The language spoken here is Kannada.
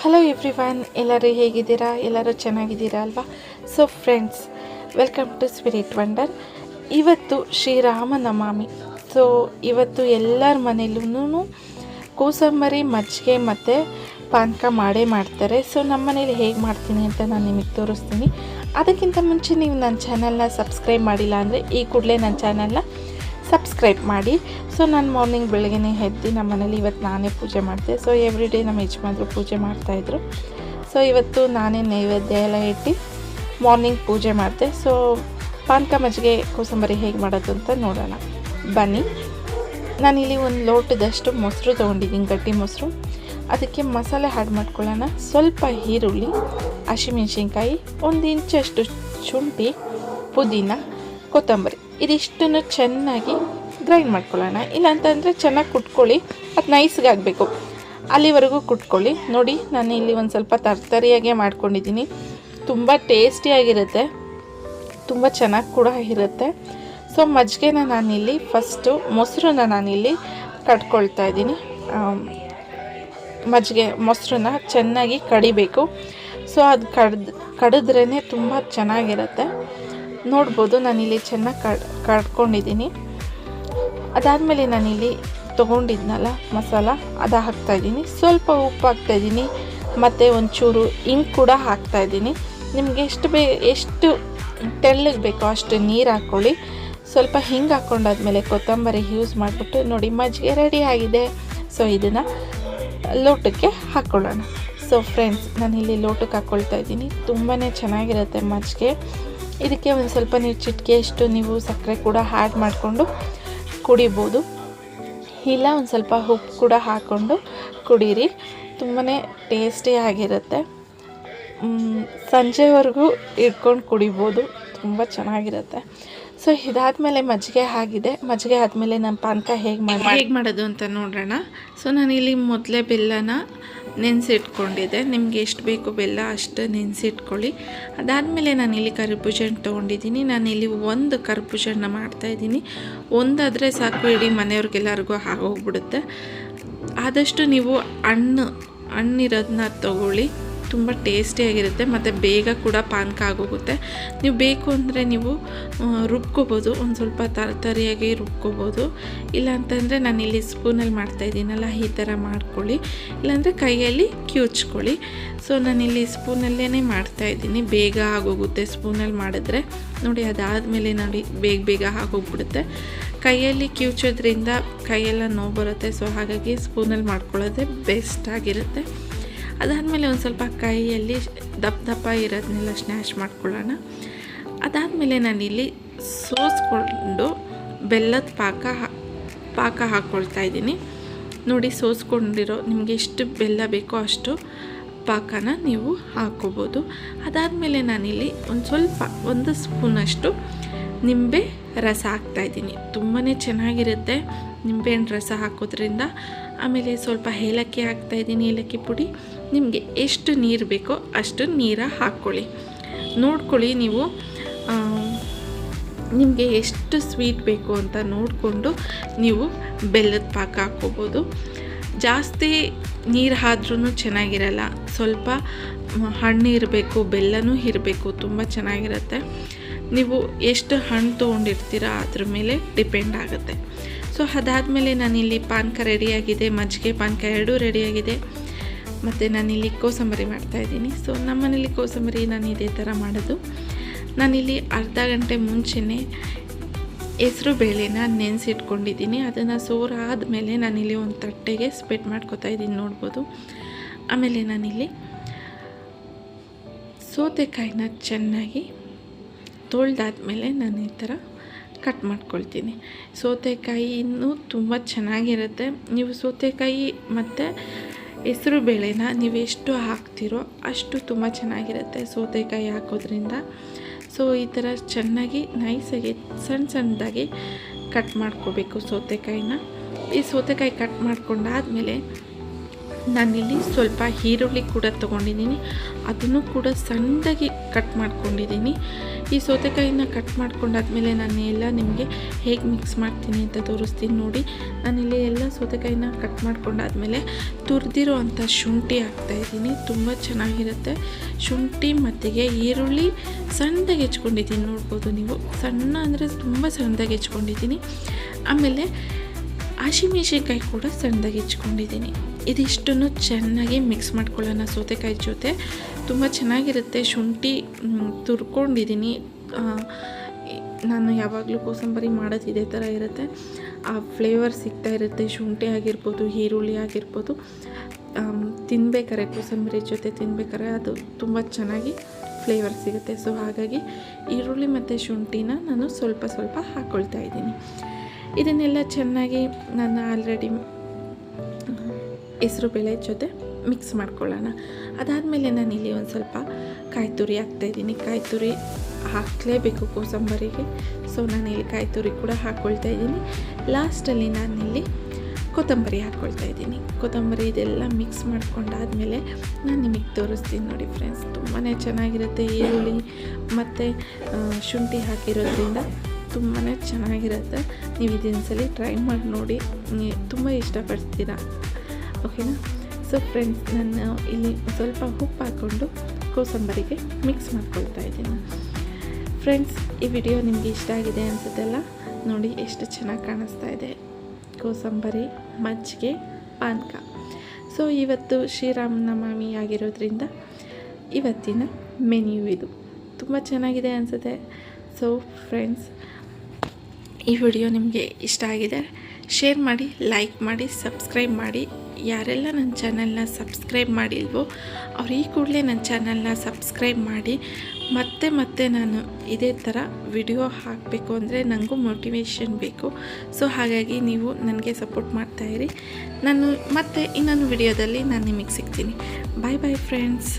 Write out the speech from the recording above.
ಹಲೋ ಎವ್ರಿವನ್, ಎಲ್ಲರೂ ಹೇಗಿದ್ದೀರಾ? ಎಲ್ಲರೂ ಚೆನ್ನಾಗಿದ್ದೀರಾ ಅಲ್ವಾ? So friends, welcome to spirit wonder. ಇವತ್ತು ಶ್ರೀರಾಮನವಮಿ. ಸೊ ಇವತ್ತು ಎಲ್ಲರ ಮನೇಲೂ ಕೋಸಂಬರಿ, ಮಜ್ಜಿಗೆ ಮತ್ತು ಪಾನಕ ಮಾಡ್ತಾರೆ. ಸೊ ನಮ್ಮ ಮನೇಲಿ ಹೇಗೆ ಮಾಡ್ತೀನಿ ಅಂತ ನಾನು ನಿಮಗೆ ತೋರಿಸ್ತೀನಿ. ಅದಕ್ಕಿಂತ ಮುಂಚೆ ನೀವು ನನ್ನ ಚಾನಲ್ನ ಸಬ್ಸ್ಕ್ರೈಬ್ ಮಾಡಿಲ್ಲ ಅಂದರೆ ಈ ಕೂಡಲೇ ನನ್ನ ಚಾನಲ್ನ ಸಬ್ಸ್ಕ್ರೈಬ್ ಮಾಡಿ. ಸೊ ನಾನು ಮಾರ್ನಿಂಗ್ ಬೆಳಗ್ಗೆ ಎದ್ದು ನಮ್ಮ ಮನೇಲಿ ಇವತ್ತು ನಾನೇ ಪೂಜೆ ಮಾಡಿದೆ. ಸೊ ಎವ್ರಿ ಡೇ ನಮ್ಮ ಯಜಮಾನ್ರು ಪೂಜೆ ಮಾಡ್ತಾಯಿದ್ರು. ಸೊ ಇವತ್ತು ನಾನೇ ನೈವೇದ್ಯ ಎಲ್ಲ ಇಟ್ಟು ಮಾರ್ನಿಂಗ್ ಪೂಜೆ ಮಾಡಿದೆ. ಸೊ ಪಾನಕ, ಮಜ್ಜಿಗೆ, ಕೋಸಂಬರಿ ಹೇಗೆ ಮಾಡೋದು ಅಂತ ನೋಡೋಣ ಬನ್ನಿ. ನಾನಿಲ್ಲಿ ಒಂದು ಲೋಟದಷ್ಟು ಮೊಸರು ತೊಗೊಂಡಿದ್ದೀನಿ, ಗಟ್ಟಿ ಮೊಸರು. ಅದಕ್ಕೆ ಮಸಾಲೆ ಆ್ಯಡ್ ಮಾಡ್ಕೊಳ್ಳೋಣ. ಸ್ವಲ್ಪ ಈರುಳ್ಳಿ, ಹಸಿಮೆಣ್ಸಿನ್ಕಾಯಿ, 1 ಇಂಚಷ್ಟು ಶುಂಠಿ, ಪುದೀನ, ಕೊತ್ತಂಬರಿ, ಇದಿಷ್ಟನ್ನು ಚೆನ್ನಾಗಿ ಗ್ರೈಂಡ್ ಮಾಡ್ಕೊಳ್ಳೋಣ. ಇಲ್ಲಾಂತಂದರೆ ಚೆನ್ನಾಗಿ ಕುಟ್ಕೊಳ್ಳಿ, ಅದು ನೈಸ್ಗೆ ಆಗಬೇಕು, ಅಲ್ಲಿವರೆಗೂ ಕುಟ್ಕೊಳ್ಳಿ. ನೋಡಿ, ನಾನು ಇಲ್ಲಿ ಒಂದು ಸ್ವಲ್ಪ ತರ್ತರಿಯಾಗೆ ಮಾಡ್ಕೊಂಡಿದ್ದೀನಿ. ತುಂಬ ಟೇಸ್ಟಿಯಾಗಿರುತ್ತೆ, ತುಂಬ ಚೆನ್ನಾಗಿ ಕೂಡ ಇರುತ್ತೆ. ಸೊ ಮಜ್ಜಿಗೆನ ನಾನಿಲ್ಲಿ ಫಸ್ಟು ಮೊಸರನ್ನ ನಾನಿಲ್ಲಿ ಕಟ್ಕೊಳ್ತಾ ಇದ್ದೀನಿ. ಮೊಸರನ್ನ ಚೆನ್ನಾಗಿ ಕಡಿಬೇಕು. ಸೊ ಅದು ಕಡಿದ್ರೇ ತುಂಬ ಚೆನ್ನಾಗಿರುತ್ತೆ. ನೋಡ್ಬೋದು, ನಾನಿಲ್ಲಿ ಚೆನ್ನಾಗಿ ಕಡ್ಕೊಂಡಿದ್ದೀನಿ. ಅದಾದಮೇಲೆ ನಾನಿಲ್ಲಿ ತೊಗೊಂಡಿದ್ನಲ್ಲ ಮಸಾಲ, ಅದು ಹಾಕ್ತಾಯಿದ್ದೀನಿ. ಸ್ವಲ್ಪ ಉಪ್ಪು ಹಾಕ್ತಾಯಿದ್ದೀನಿ ಮತ್ತು ಒಂಚೂರು ಹಿಂಗೆ ಕೂಡ ಹಾಕ್ತಾಯಿದ್ದೀನಿ. ನಿಮಗೆ ಎಷ್ಟು ತೆಳ್ಳಗೆ ಬೇಕೋ ಅಷ್ಟು ನೀರು ಹಾಕ್ಕೊಳ್ಳಿ. ಸ್ವಲ್ಪ ಹಿಂಗೆ ಹಾಕ್ಕೊಂಡಾದ್ಮೇಲೆ ಕೊತ್ತಂಬರಿ ಯೂಸ್ ಮಾಡಿಬಿಟ್ಟು ನೋಡಿ, ಮಜ್ಜಿಗೆ ರೆಡಿ ಆಗಿದೆ. ಸೊ ಇದನ್ನು ಲೋಟಕ್ಕೆ ಹಾಕ್ಕೊಳ್ಳೋಣ. ಸೊ ಫ್ರೆಂಡ್ಸ್, ನಾನಿಲ್ಲಿ ಲೋಟಕ್ಕೆ ಹಾಕ್ಕೊಳ್ತಾ ಇದ್ದೀನಿ. ತುಂಬಾ ಚೆನ್ನಾಗಿರುತ್ತೆ ಮಜ್ಜಿಗೆ. ಇದಕ್ಕೆ ಒಂದು ಸ್ವಲ್ಪ ನೀವು ಚಿಟಿಕೆಯಷ್ಟು ನೀವು ಸಕ್ಕರೆ ಕೂಡ ಆ್ಯಡ್ ಮಾಡಿಕೊಂಡು ಕುಡಿಬೋದು, ಇಲ್ಲ ಒಂದು ಸ್ವಲ್ಪ ಉಪ್ಪು ಕೂಡ ಹಾಕ್ಕೊಂಡು ಕುಡೀರಿ. ತುಂಬಾ ಟೇಸ್ಟಿಯಾಗಿರುತ್ತೆ. ಸಂಜೆವರೆಗೂ ಇಟ್ಕೊಂಡು ಕುಡಿಬೋದು, ತುಂಬ ಚೆನ್ನಾಗಿರುತ್ತೆ. ಸೊ ಇದಾದಮೇಲೆ ಮಜ್ಜಿಗೆ ಆಗಿದೆ. ಮಜ್ಜಿಗೆ ಆದಮೇಲೆ ನಮ್ಮ ಪಾನಕ ಹೇಗೆ ಮಾಡೋದು ಅಂತ ನೋಡೋಣ. ಸೊ ನಾನಿಲ್ಲಿ ಮೊದಲೇ ಬೆಲ್ಲನ ನೆನೆಸಿಟ್ಕೊಂಡಿದ್ದೆ. ನಿಮಗೆ ಎಷ್ಟು ಬೇಕು ಬೆಲ್ಲ ಅಷ್ಟು ನೆನೆಸಿಟ್ಕೊಳ್ಳಿ. ಅದಾದಮೇಲೆ ನಾನಿಲ್ಲಿ ಕರ್ಬೂಜನ ತೊಗೊಂಡಿದ್ದೀನಿ. ನಾನಿಲ್ಲಿ 1 ಕರ್ಬೂಜನ ಮಾಡ್ತಾಯಿದ್ದೀನಿ. ಒಂದಾದರೆ ಸಾಕು, ಇಡೀ ಮನೆಯವ್ರಿಗೆಲ್ಲರಿಗೂ ಆಗೋಗ್ಬಿಡುತ್ತೆ. ಆದಷ್ಟು ನೀವು ಹಣ್ಣಿರೋದನ್ನ ತೊಗೊಳ್ಳಿ, ತುಂಬ ಟೇಸ್ಟಿಯಾಗಿರುತ್ತೆ ಮತ್ತು ಬೇಗ ಕೂಡ ಪಾನಕ ಆಗೋಗುತ್ತೆ. ನೀವು ಬೇಕು ಅಂದರೆ ನೀವು ರುಬ್ಕೋಬೋದು, ಒಂದು ಸ್ವಲ್ಪ ತರಿಯಾಗಿ ರುಬ್ಕೋಬೋದು. ಇಲ್ಲ ಅಂತಂದರೆ ನಾನಿಲ್ಲಿ ಸ್ಪೂನಲ್ಲಿ ಮಾಡ್ತಾಯಿದ್ದೀನಲ್ಲ, ಈ ಥರ ಮಾಡ್ಕೊಳ್ಳಿ. ಇಲ್ಲಾಂದರೆ ಕೈಯಲ್ಲಿ ಕಿವುಚ್ಕೊಳ್ಳಿ. ಸೊ ನಾನಿಲ್ಲಿ ಸ್ಪೂನಲ್ಲೇ ಮಾಡ್ತಾಯಿದ್ದೀನಿ, ಬೇಗ ಆಗೋಗುತ್ತೆ ಸ್ಪೂನಲ್ಲಿ ಮಾಡಿದ್ರೆ. ನೋಡಿ, ಅದಾದಮೇಲೆ ನೋಡಿ ಬೇಗ ಆಗೋಗ್ಬಿಡುತ್ತೆ. ಕೈಯಲ್ಲಿ ಕಿವುಚೋದ್ರಿಂದ ಕೈಯೆಲ್ಲ ನೋವು ಬರುತ್ತೆ. ಸೊ ಹಾಗಾಗಿ ಸ್ಪೂನಲ್ಲಿ ಮಾಡ್ಕೊಳ್ಳೋದೇ ಬೆಸ್ಟ್ ಆಗಿರುತ್ತೆ. ಅದಾದಮೇಲೆ ಒಂದು ಸ್ವಲ್ಪ ಕೈಯಲ್ಲಿ ದಪ್ಪ ಇರೋದನ್ನೆಲ್ಲ ಸ್ನ್ಯಾಶ್ ಮಾಡ್ಕೊಳ್ಳೋಣ. ಅದಾದಮೇಲೆ ನಾನಿಲ್ಲಿ ಸೋಸ್ಕೊಂಡು ಬೆಲ್ಲದ ಪಾಕ ಹಾಕ್ಕೊಳ್ತಾ ಇದ್ದೀನಿ. ನೋಡಿ, ಸೋಸ್ಕೊಂಡಿರೋ ನಿಮಗೆ ಎಷ್ಟು ಬೆಲ್ಲ ಬೇಕೋ ಅಷ್ಟು ಪಾಕನ ನೀವು ಹಾಕ್ಕೋಬೋದು. ಅದಾದಮೇಲೆ ನಾನಿಲ್ಲಿ ಒಂದು ಸ್ಪೂನಷ್ಟು ನಿಂಬೆ ರಸ ಹಾಕ್ತಾಯಿದ್ದೀನಿ. ತುಂಬಾ ಚೆನ್ನಾಗಿರುತ್ತೆ ನಿಂಬೆಹಣ್ಣು ರಸ ಹಾಕೋದ್ರಿಂದ. ಆಮೇಲೆ ಸ್ವಲ್ಪ ಏಲಕ್ಕಿ ಹಾಕ್ತಾಯಿದ್ದೀನಿ, ಏಲಕ್ಕಿ ಪುಡಿ. ನಿಮಗೆ ಎಷ್ಟು ನೀರು ಬೇಕೋ ಅಷ್ಟು ನೀರು ಹಾಕ್ಕೊಳ್ಳಿ. ನೋಡ್ಕೊಳ್ಳಿ, ನೀವು ನಿಮಗೆ ಎಷ್ಟು ಸ್ವೀಟ್ ಬೇಕು ಅಂತ ನೋಡಿಕೊಂಡು ನೀವು ಬೆಲ್ಲದ ಪಾಕ ಹಾಕ್ಕೋಬೋದು. ಜಾಸ್ತಿ ನೀರು ಆದ್ರೂ ಚೆನ್ನಾಗಿರಲ್ಲ, ಸ್ವಲ್ಪ ಹಣ್ಣು ಇರಬೇಕು, ಬೆಲ್ಲನೂ ಇರಬೇಕು, ತುಂಬ ಚೆನ್ನಾಗಿರುತ್ತೆ. ನೀವು ಎಷ್ಟು ಹಣ್ಣು ತೊಗೊಂಡಿರ್ತೀರ ಅದ್ರ ಮೇಲೆ ಡಿಪೆಂಡ್ ಆಗುತ್ತೆ. ಸೊ ಅದಾದಮೇಲೆ ನಾನಿಲ್ಲಿ ಪಾನಕ ರೆಡಿಯಾಗಿದೆ, ಮಜ್ಜಿಗೆ ಪಾನಕ ಎರಡೂ ರೆಡಿಯಾಗಿದೆ. ಮತ್ತು ನಾನಿಲ್ಲಿ ಕೋಸಂಬರಿ ಮಾಡ್ತಾಯಿದ್ದೀನಿ. ಸೊ ನಮ್ಮನೇಲಿ ಕೋಸಂಬರಿ ನಾನು ಇದೇ ಥರ ಮಾಡೋದು. ನಾನಿಲ್ಲಿ ಅರ್ಧ ಗಂಟೆ ಮುಂಚೆನೇ ಹೆಸರು ಬೇಳೆನ ನೆನೆಸಿಟ್ಕೊಂಡಿದ್ದೀನಿ. ಅದನ್ನು ಸೋರಾದಮೇಲೆ ನಾನಿಲ್ಲಿ ಒಂದು ತಟ್ಟೆಗೆ ಸ್ಪ್ರೆಡ್ ಮಾಡ್ಕೊತಾ ಇದ್ದೀನಿ, ನೋಡ್ಬೋದು. ಆಮೇಲೆ ನಾನಿಲ್ಲಿ ಸೌತೆಕಾಯಿನ ಚೆನ್ನಾಗಿ ತೊಳೆದಾದ್ಮೇಲೆ ನಾನು ಈ ಥರ ಕಟ್ ಮಾಡ್ಕೊಳ್ತೀನಿ. ಸೌತೆಕಾಯಿ ಇನ್ನೂ ತುಂಬ ಚೆನ್ನಾಗಿರುತ್ತೆ. ನೀವು ಸೌತೆಕಾಯಿ ಮತ್ತು ಹೆಸರು ಬೇಳೆನ ನೀವು ಎಷ್ಟು ಹಾಕ್ತಿರೋ ಅಷ್ಟು ತುಂಬ ಚೆನ್ನಾಗಿರುತ್ತೆ ಸೌತೆಕಾಯಿ ಹಾಕೋದ್ರಿಂದ. ಸೊ ಈ ಥರ ಚೆನ್ನಾಗಿ ನೈಸಾಗಿ ಸಣ್ಣದಾಗಿ ಕಟ್ ಮಾಡ್ಕೋಬೇಕು ಸೌತೆಕಾಯಿನ. ಈ ಸೌತೆಕಾಯಿ ಕಟ್ ಮಾಡ್ಕೊಂಡಾದಮೇಲೆ ನಾನಿಲ್ಲಿ ಸ್ವಲ್ಪ ಈರುಳ್ಳಿ ಕೂಡ ತೊಗೊಂಡಿದ್ದೀನಿ, ಅದನ್ನು ಕೂಡ ಸಣ್ಣದಾಗಿ ಕಟ್ ಮಾಡ್ಕೊಂಡಿದ್ದೀನಿ. ಈ ಸೌತೆಕಾಯಿನ ಕಟ್ ಮಾಡ್ಕೊಂಡಾದ್ಮೇಲೆ ನಾನು ಎಲ್ಲ ನಿಮಗೆ ಹೇಗೆ ಮಿಕ್ಸ್ ಮಾಡ್ತೀನಿ ಅಂತ ತೋರಿಸ್ತೀನಿ ನೋಡಿ. ನಾನಿಲ್ಲಿ ಎಲ್ಲ ಸೌತೆಕಾಯಿನ ಕಟ್ ಮಾಡ್ಕೊಂಡಾದ್ಮೇಲೆ ತುರಿದಿರೋ ಅಂಥ ಶುಂಠಿ ಹಾಕ್ತಾಯಿದ್ದೀನಿ. ತುಂಬ ಚೆನ್ನಾಗಿರುತ್ತೆ. ಶುಂಠಿ ಮತ್ತಿಗೆ ಈರುಳ್ಳಿ ಸಣ್ಣದಾಗಿ ಹೆಚ್ಕೊಂಡಿದ್ದೀನಿ, ನೋಡ್ಬೋದು ನೀವು. ಸಣ್ಣ ಅಂದರೆ ತುಂಬ ಸಣ್ಣದಾಗಿ ಹೆಚ್ಕೊಂಡಿದ್ದೀನಿ. ಆಮೇಲೆ ಹಸಿಮೆಣಸಿನ್ಕಾಯಿ ಕೂಡ ಸಣ್ಣದಾಗಿ ಹೆಚ್ಕೊಂಡಿದ್ದೀನಿ. ಇದಿಷ್ಟನ್ನು ಚೆನ್ನಾಗಿ ಮಿಕ್ಸ್ ಮಾಡ್ಕೊಳ್ಳೋಣ ಸೌತೆಕಾಯಿ ಜೊತೆ. ತುಂಬ ಚೆನ್ನಾಗಿರುತ್ತೆ. ಶುಂಠಿ ತುರ್ಕೊಂಡಿದ್ದೀನಿ. ನಾನು ಯಾವಾಗಲೂ ಕೋಸಂಬರಿ ಮಾಡೋದು ಇದೇ ಥರ ಇರುತ್ತೆ. ಆ ಫ್ಲೇವರ್ ಸಿಗ್ತಾ ಇರುತ್ತೆ. ಶುಂಠಿ ಆಗಿರ್ಬೋದು, ಈರುಳ್ಳಿ ಆಗಿರ್ಬೋದು. ತಿನ್ಬೇಕಾರೆ ಕೋಸಂಬರಿ ಜೊತೆ ತಿನ್ಬೇಕಾರೆ ಅದು ತುಂಬ ಚೆನ್ನಾಗಿ ಫ್ಲೇವರ್ ಸಿಗುತ್ತೆ. ಸೊ ಹಾಗಾಗಿ ಈರುಳ್ಳಿ ಮತ್ತು ಶುಂಠಿನ ನಾನು ಸ್ವಲ್ಪ ಸ್ವಲ್ಪ ಹಾಕ್ಕೊಳ್ತಾ ಇದ್ದೀನಿ. ಇದನ್ನೆಲ್ಲ ಚೆನ್ನಾಗಿ ನಾನು ಆಲ್ರೆಡಿ ಹೆಸರುಬೇಳೆ ಜೊತೆ ಮಿಕ್ಸ್ ಮಾಡ್ಕೊಳ್ಳೋಣ. ಅದಾದಮೇಲೆ ನಾನಿಲ್ಲಿ ಒಂದು ಸ್ವಲ್ಪ ಕಾಯಿ ತುರಿ ಹಾಕ್ತಾಯಿದ್ದೀನಿ. ಕಾಯಿ ತುರಿ ಹಾಕಲೇಬೇಕು ಕೋಸಂಬರಿಗೆ. ಸೊ ನಾನಿಲ್ಲಿ ಕಾಯಿ ತುರಿ ಕೂಡ ಹಾಕ್ಕೊಳ್ತಾ ಇದ್ದೀನಿ. ಲಾಸ್ಟಲ್ಲಿ ನಾನಿಲ್ಲಿ ಕೊತ್ತಂಬರಿ ಹಾಕ್ಕೊಳ್ತಾ ಇದ್ದೀನಿ. ಕೊತ್ತಂಬರಿ ಇದೆಲ್ಲ ಮಿಕ್ಸ್ ಮಾಡ್ಕೊಂಡಾದಮೇಲೆ ನಾನು ನಿಮಗೆ ತೋರಿಸ್ತೀನಿ ನೋಡಿ ಫ್ರೆಂಡ್ಸ್. ತುಂಬಾ ಚೆನ್ನಾಗಿರುತ್ತೆ. ಈರುಳ್ಳಿ ಮತ್ತು ಶುಂಠಿ ಹಾಕಿರೋದ್ರಿಂದ ತುಂಬಾ ಚೆನ್ನಾಗಿರುತ್ತೆ. ನೀವು ಇದೊಂದ್ಸಲಿ ಟ್ರೈ ಮಾಡಿ ನೋಡಿ, ತುಂಬ ಇಷ್ಟಪಡ್ತೀರಾ. ಓಕೆನಾ? ಸೊ ಫ್ರೆಂಡ್ಸ್, ನಾನು ಇಲ್ಲಿ ಸ್ವಲ್ಪ ಉಪ್ಪು ಹಾಕ್ಕೊಂಡು ಕೋಸಂಬರಿಗೆ ಮಿಕ್ಸ್ ಮಾಡ್ಕೊಳ್ತಾ ಇದ್ದೀನಿ. ಫ್ರೆಂಡ್ಸ್, ಈ ವಿಡಿಯೋ ನಿಮಗೆ ಇಷ್ಟ ಆಗಿದೆ ಅನಿಸುತ್ತಲ್ಲ. ನೋಡಿ ಎಷ್ಟು ಚೆನ್ನಾಗಿ ಕಾಣಿಸ್ತಾ ಇದೆ ಕೋಸಂಬರಿ, ಮಜ್ಜಿಗೆ, ಪಾನಕ. ಸೊ ಇವತ್ತು ಶ್ರೀರಾಮನವಮಿ ಆಗಿರೋದ್ರಿಂದ ಇವತ್ತಿನ ಮೆನ್ಯೂ ಇದು. ತುಂಬ ಚೆನ್ನಾಗಿದೆ ಅನಿಸುತ್ತೆ. ಸೊ ಫ್ರೆಂಡ್ಸ್, ಈ ವಿಡಿಯೋ ನಿಮಗೆ ಇಷ್ಟ ಆಗಿದೆ ಶೇರ್ ಮಾಡಿ, ಲೈಕ್ ಮಾಡಿ, ಸಬ್ಸ್ಕ್ರೈಬ್ ಮಾಡಿ. ಯಾರೆಲ್ಲ ನನ್ನ ಚಾನಲ್ನ ಸಬ್ಸ್ಕ್ರೈಬ್ ಮಾಡಿಲ್ವೋ ಅವ್ರು ಈ ಕೂಡಲೇ ನನ್ನ ಚಾನಲ್ನ ಸಬ್ಸ್ಕ್ರೈಬ್ ಮಾಡಿ. ಮತ್ತೆ ನಾನು ಇದೇ ಥರ ವಿಡಿಯೋ ಹಾಕಬೇಕು ಅಂದರೆ ನನಗೂ ಮೋಟಿವೇಶನ್ ಬೇಕು. ಸೊ ಹಾಗಾಗಿ ನೀವು ನನಗೆ ಸಪೋರ್ಟ್ ಮಾಡ್ತಾಯಿರಿ. ನಾನು ಮತ್ತೆ ಇನ್ನೊಂದು ವಿಡಿಯೋದಲ್ಲಿ ನಾನು ನಿಮಗೆ ಸಿಗ್ತೀನಿ. ಬಾಯ್ ಬಾಯ್ ಫ್ರೆಂಡ್ಸ್.